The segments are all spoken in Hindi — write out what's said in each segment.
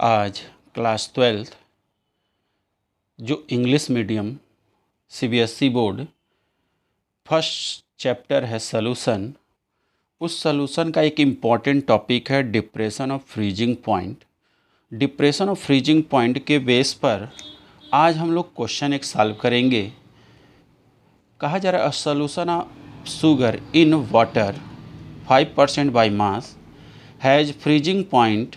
आज क्लास 12th जो English medium CBSE board first chapter है सॉल्यूशन। उस सॉल्यूशन का एक इम्पॉर्टेंट टॉपिक है depression of freezing point. Depression of freezing point के बेस पर आज हम लोग क्वेश्चन एक सॉल्व करेंगे। कहा जा रहा है solution of sugar in water 5% by mass has freezing point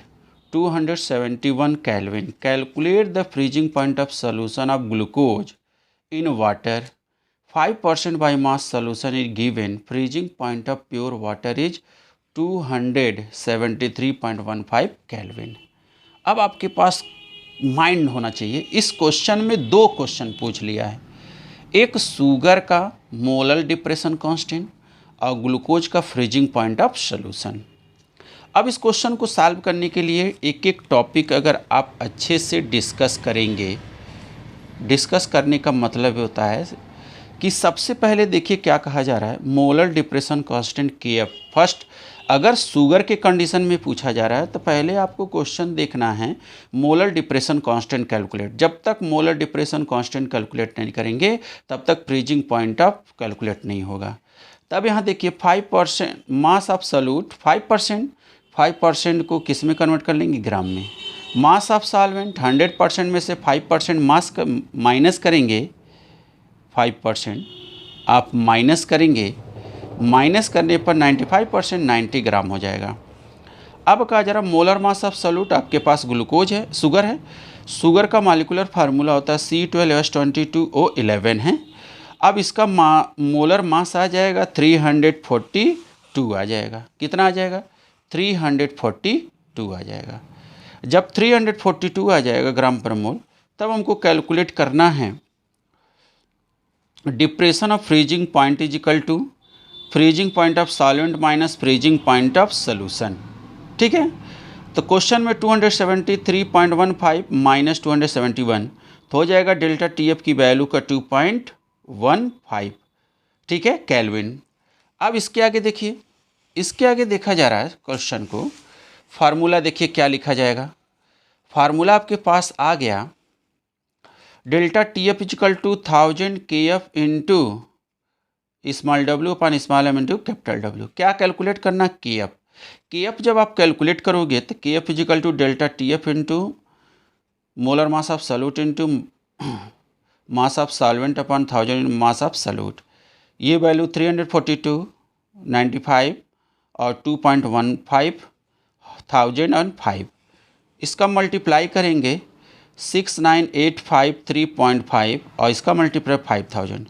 271 Kelvin. Calculate the freezing point of solution of glucose in water. 5% by mass solution is given. Freezing point of pure water is 273.15 Kelvin. अब आपके पास माइंड होना चाहिए। इस क्वेश्चन में दो क्वेश्चन पूछ लिया है, एक शुगर का मोलर डिप्रेशन कांस्टेंट और ग्लूकोज का फ्रीजिंग पॉइंट ऑफ सॉल्यूशन। अब इस क्वेश्चन को सॉल्व करने के लिए एक एक टॉपिक अगर आप अच्छे से डिस्कस करेंगे, डिस्कस करने का मतलब होता है कि सबसे पहले देखिए क्या कहा जा रहा है, molar depression constant KF. First अगर शुगर के कंडीशन में पूछा जा रहा है तो पहले आपको क्वेश्चन देखना है मोलर डिप्रेशन कांस्टेंट कैलकुलेट। जब तक मोलर डिप्रेशन कांस्टेंट कैलकुलेट नहीं करेंगे तब तक फ्रीजिंग पॉइंट ऑफ कैलकुलेट नहीं होगा। तब यहाँ देखिए 5% मास ऑफ सॉल्यूट 5% को किस में कन्वर्ट कर लेंगे, ग्राम में। मास ऑफ सॉल्वेंट 100% में से 5% मास का माइनस करेंगे, 5% आप माइनस करेंगे, माइनस करने पर 95% 90 ग्राम हो जाएगा। अब कहा जा रहा मोलर मास ऑफ सॉल्यूट, आपके पास ग्लूकोज है, शुगर है। शुगर का मॉलिक्यूलर फार्मूला होता है C12H22O11 है। अब इसका मोलर मास आ जाएगा 342 आ जाएगा। कितना आ जाएगा, 342 आ जाएगा। जब 342 आ जाएगा ग्राम पर मोल, तब हमको कैलकुलेट करना है depression of freezing point is equal to freezing point of solvent minus freezing point of solution. ठीक है, तो क्वेश्चन में 273.15 माइनस 271 तो हो जाएगा डेल्टा टीएफ की वैल्यू का 2.15। ठीक है, केल्विन। अब इसके आगे देखिए, इसके आगे देखा जा रहा है क्वेश्चन को, फार्मूला देखिए क्या लिखा जाएगा। फार्मूला आपके पास आ गया delta T F is equal to 1000 के एफ इंटू स्मॉल डब्ल्यू अपन small M into capital W. क्या कैलकुलेट करना, के एफ। के एफ जब आप कैलकुलेट करोगे तो K F is equal to delta T F into molar mass of solute into mass of solvent अपन 1000 मास ऑफ सॉल्यूट। ये वैल्यू 342, 95 और 2.15 1005। इसका मल्टीप्लाई करेंगे 69853.5 और इसका मल्टीप्लाई 5000।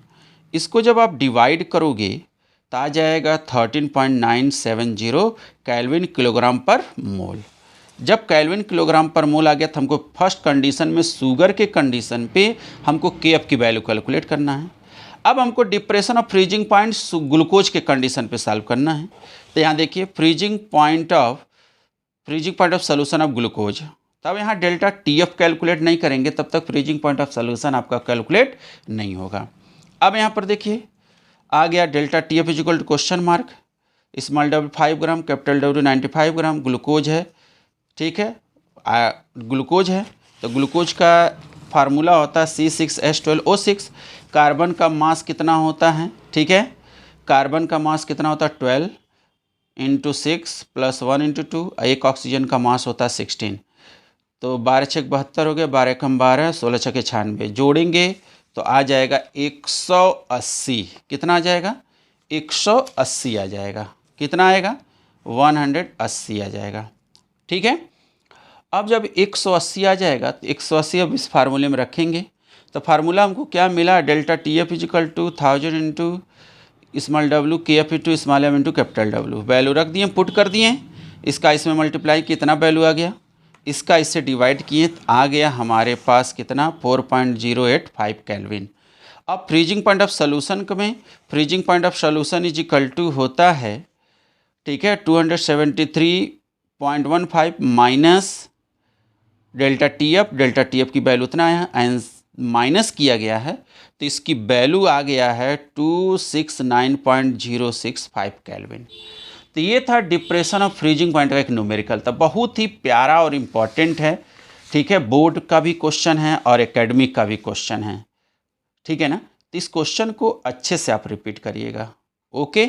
इसको जब आप डिवाइड करोगे तो आ जाएगा 13.970 केल्विन किलोग्राम पर मोल। जब केल्विन किलोग्राम पर मोल आ गया तो हमको फर्स्ट कंडीशन में शुगर के कंडीशन पे हमको के एफ की वैल्यू कैलकुलेट करना है। अब हमको depression of freezing point glucose के कंडीशन पे सॉल्व करना है। तो यहाँ देखिए freezing point of solution of glucose. तब यहाँ डेल्टा टीएफ कैलकुलेट नहीं करेंगे तब तक फ्रीजिंग पॉइंट ऑफ सॉल्यूशन आपका कैलकुलेट नहीं होगा। अब यहाँ पर देखिए आ गया delta TF is equal to question mark, small W 5 gram, capital W 95 gram. Glucose है, ठीक है, ग्लूकोज है तो ग्लूकोज का फार्मूला होता है C6H12O6। कार्बन का मास कितना होता है, ठीक है, कार्बन का मास कितना होता है 12 इंटू 6 प्लस 1 इंटू 2। एक ऑक्सीजन का मास होता है 16। तो 12 छक 72 हो गया, 12 कम 12, 16 छक 96। जोड़ेंगे तो आ जाएगा 180। कितना आ जाएगा, 180 आ जाएगा। कितना आएगा, 180 आ जाएगा। ठीक है, अब जब 180 आ जाएगा तो 180 अब इस फार्मूले में रखेंगे तो फार्मूला हमको क्या मिला, delta T F is equal to 1000 into small W के F into small M into capital W. Value रख दिए, पुट कर दिए, इसका इसमें मल्टीप्लाई कितना वैल्यू आ गया, इसका इससे डिवाइड किए तो आ गया हमारे पास कितना 4.085 केल्विन। अब फ्रीजिंग पॉइंट ऑफ सॉल्यूशन में freezing point of solution is equal to होता है, ठीक है, 273.15 माइनस डेल्टा टी एफ की वैल्यू उतना है, माइनस किया गया है तो इसकी वैल्यू आ गया है 269.065 केल्विन। तो ये था डिप्रेशन ऑफ फ्रीजिंग पॉइंट का एक न्यूमेरिकल था, बहुत ही प्यारा और इम्पॉर्टेंट है। ठीक है, बोर्ड का भी क्वेश्चन है और एकेडमिक का भी क्वेश्चन है, ठीक है ना। तो इस क्वेश्चन को अच्छे से आप रिपीट करिएगा। ओके।